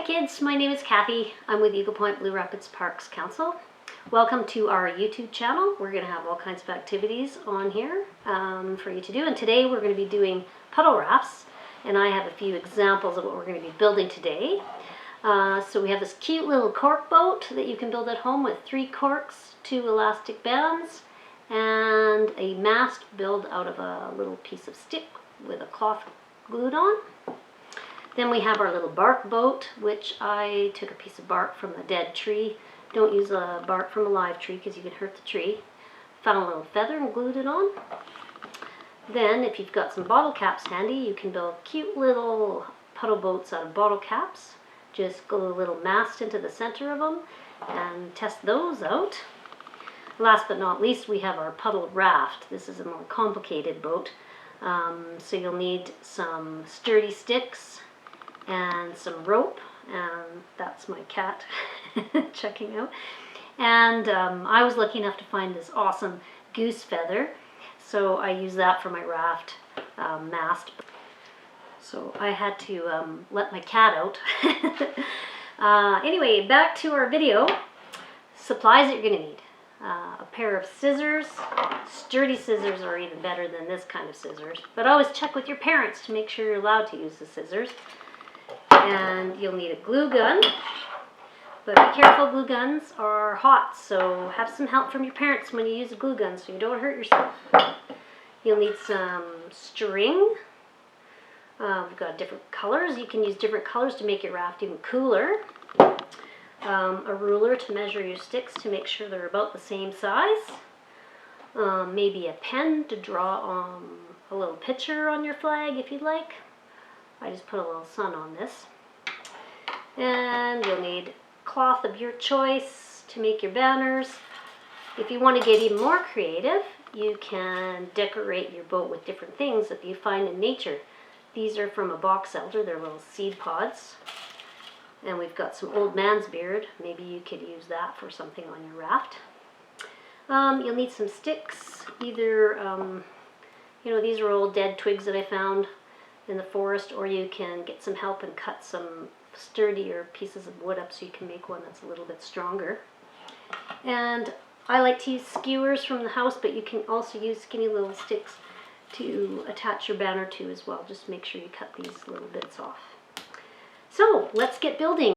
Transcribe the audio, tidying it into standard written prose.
kids, my name is Kathy. I'm with Eagle Point Blue Rapids Parks Council. Welcome to our YouTube channel. We're going to have all kinds of activities on here for you to do. And today we're going to be doing puddle rafts. And I have a few examples of what we're going to be building today. So we have this cute little cork boat that you can build at home with 3 corks, 2 elastic bands, and a mast built out of a little piece of stick with a cloth glued on. Then we have our little bark boat, which I took a piece of bark from a dead tree. Don't use a bark from a live tree because you can hurt the tree. Found a little feather and glued it on. Then if you've got some bottle caps handy, you can build cute little puddle boats out of bottle caps. Just glue a little mast into the center of them and test those out. Last but not least, we have our puddle raft. This is a more complicated boat. So you'll need some sturdy sticks and some rope, and that's my cat checking out. And I was lucky enough to find this awesome goose feather, so I use that for my raft mast. So I had to let my cat out. Anyway, back to our video. Supplies that you're going to need. A pair of scissors. Sturdy scissors are even better than this kind of scissors. But always check with your parents to make sure you're allowed to use the scissors. And you'll need a glue gun. But be careful, glue guns are hot, so have some help from your parents when you use a glue gun so you don't hurt yourself. You'll need some string. We've got different colors. You can use different colors to make your raft even cooler. A ruler to measure your sticks to make sure they're about the same size. Maybe a pen to draw a little picture on your flag if you'd like. I just put a little sun on this. And you'll need cloth of your choice to make your banners. If you want to get even more creative, you can decorate your boat with different things that you find in nature. These are from a box elder. They're little seed pods. And we've got some old man's beard. Maybe you could use that for something on your raft. You'll need some sticks. Either, these are old dead twigs that I found in the forest, or you can get some help and cut some sturdier pieces of wood up so you can make one that's a little bit stronger. And I like to use skewers from the house, but you can also use skinny little sticks to attach your banner to as well. Just make sure you cut these little bits off. So let's get building.